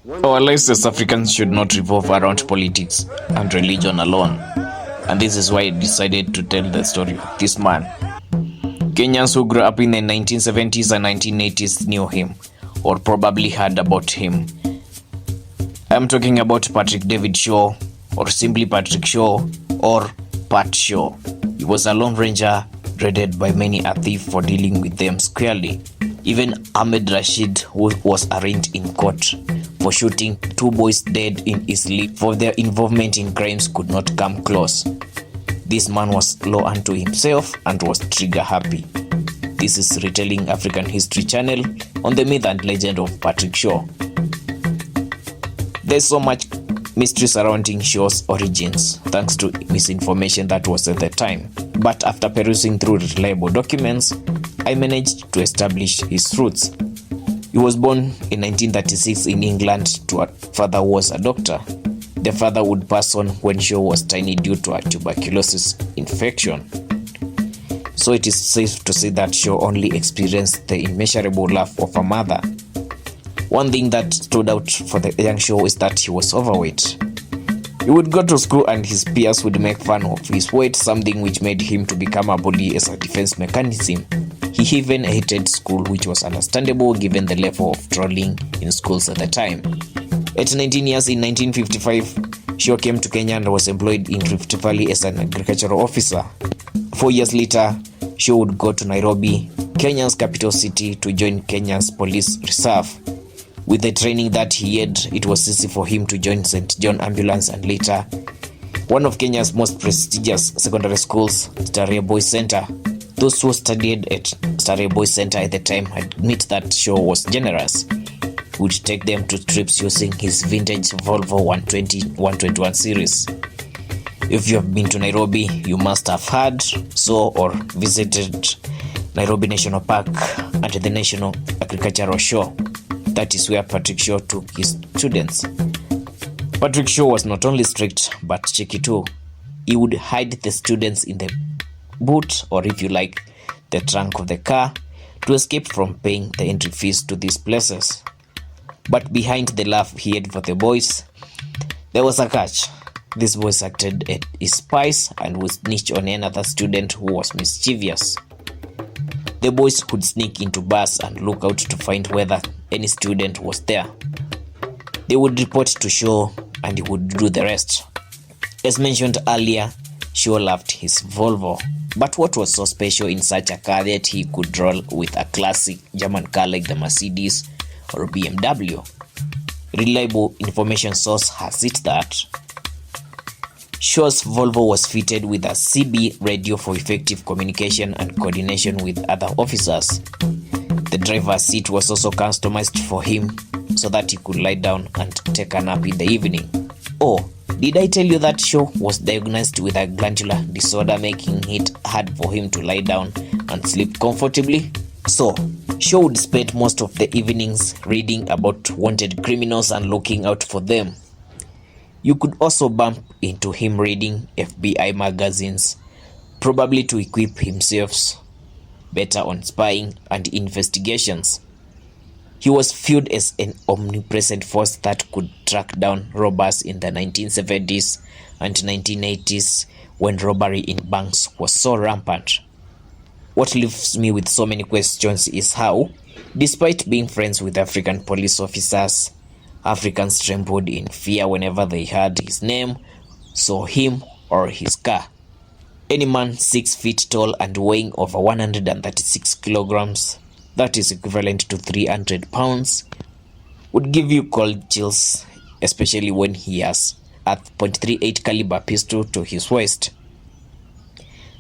Our lives as Africans should not revolve around politics and religion alone. And this is why I decided to tell the story of this man. Kenyans who grew up in the 1970s and 1980s knew him, or probably heard about him. I'm talking about Patrick David Shaw, or simply Patrick Shaw, or Pat Shaw. He was a lone ranger, dreaded by many a thief for dealing with them squarely. Even Ahmed Rashid, who was arraigned in court for shooting two boys dead in his sleep for their involvement in crimes, could not come close. This man was law unto himself and was trigger happy. This is Retelling African History Channel on the myth and legend of Patrick Shaw. There's so much mystery surrounding Shaw's origins, thanks to misinformation that was at the time. But after perusing through reliable documents, I managed to establish his roots. He was born in 1936 in England to a father who was a doctor. The father would pass on when Shaw was tiny due to a tuberculosis infection. So it is safe to say that Shaw only experienced the immeasurable love of a mother. One thing that stood out for the young Shaw is that he was overweight. He would go to school and his peers would make fun of his weight, something which made him to become a bully as a defense mechanism. He even hated school, which was understandable given the level of trolling in schools at the time. At 19 years in 1955, Shaw came to Kenya and was employed in Rift Valley as an agricultural officer. 4 years later, Shaw would go to Nairobi, Kenya's capital city, to join Kenya's police reserve. With the training that he had, it was easy for him to join St. John Ambulance and later one of Kenya's most prestigious secondary schools, Starehe Boys Center. Those who studied at Starehe Boys Center at the time admit that Shaw was generous. He would take them to trips using his vintage Volvo 121 series. If you have been to Nairobi, you must have heard, saw or visited Nairobi National Park and the National Agricultural Show. That is where Patrick Shaw took his students. Patrick Shaw was not only strict but cheeky too. He would hide the students in the boot, or if you like, the trunk of the car, to escape from paying the entry fees to these places. But behind the love he had for the boys, there was a catch. These boys acted as his spies and would snitch on another student who was mischievous. The boys would sneak into bars and look out to find whether any student was there. They would report to Shaw and he would do the rest. As mentioned earlier, Shaw loved his Volvo. But what was so special in such a car that he could roll with a classic German car like the Mercedes or BMW? Reliable information source has it that Shaw's Volvo was fitted with a CB radio for effective communication and coordination with other officers. The driver's seat was also customized for him so that he could lie down and take a nap in the evening. Oh, did I tell you that Shaw was diagnosed with a glandular disorder, making it hard for him to lie down and sleep comfortably? So, Shaw would spend most of the evenings reading about wanted criminals and looking out for them. You could also bump into him reading FBI magazines, probably to equip himself better on spying and investigations. He was viewed as an omnipresent force that could track down robbers in the 1970s and 1980s when robbery in banks was so rampant. What leaves me with so many questions is how, despite being friends with African police officers, Africans trembled in fear whenever they heard his name, saw him, or his car. Any man 6 feet tall and weighing over 136 kilograms, that is equivalent to 300 pounds, would give you cold chills, especially when he has a .38 caliber pistol to his waist.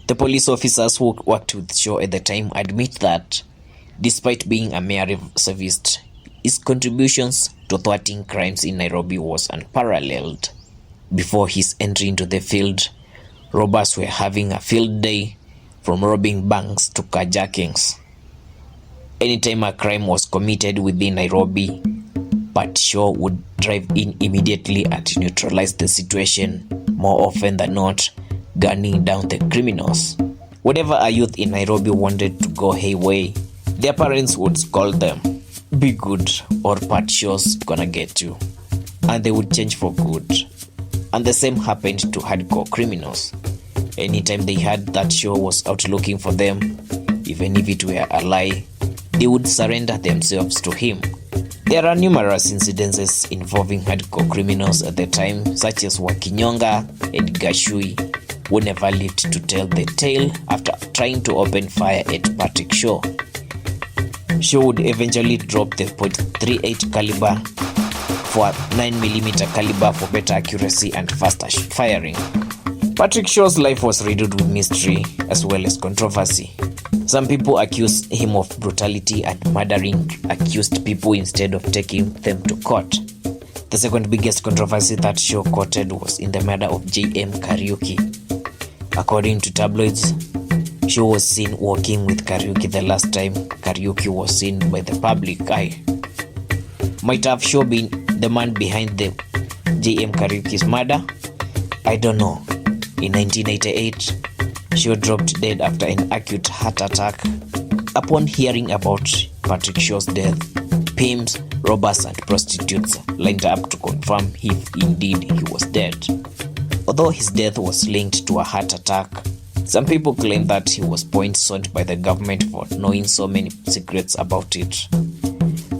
The police officers who worked with Shaw at the time admit that, despite being a mere reservist, his contributions to thwarting crimes in Nairobi was unparalleled. Before his entry into the field, robbers were having a field day, from robbing banks to carjackings. Anytime a crime was committed within Nairobi, Pat Shaw would drive in immediately and neutralize the situation, more often than not, gunning down the criminals. Whenever a youth in Nairobi wanted to go hayway, their parents would scold them. be good or Pat Shaw's gonna get you, and they would change for good. And the same happened to hardcore criminals. Anytime they heard that Shaw was out looking for them, even if it were a lie, they would surrender themselves to him. There are numerous incidences involving hardcore criminals at the time, such as Wakinyonga and Gashui, who never lived to tell the tale after trying to open fire at Patrick Shaw. Shaw would eventually drop the .38 caliber for 9mm caliber for better accuracy and faster firing. Patrick Shaw's life was riddled with mystery as well as controversy. Some people accused him of brutality and murdering accused people instead of taking them to court. The second biggest controversy that Shaw courted was in the murder of J.M. Kariuki. According to tabloids, Shaw was seen walking with Kariuki the last time Kariuki was seen by the public eye. Might have Shaw been the man behind the J.M. Kariuki's murder? I don't know. In 1988, Shaw dropped dead after an acute heart attack. Upon hearing about Patrick Shaw's death, pimps, robbers and prostitutes lined up to confirm if indeed he was dead. Although his death was linked to a heart attack, some people claim that he was poisoned by the government for knowing so many secrets about it.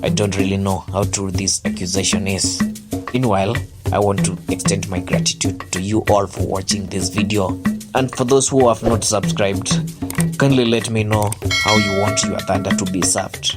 I don't really know how true this accusation is. Meanwhile, I want to extend my gratitude to you all for watching this video, and for those who have not subscribed, kindly let me know how you want your thunder to be served.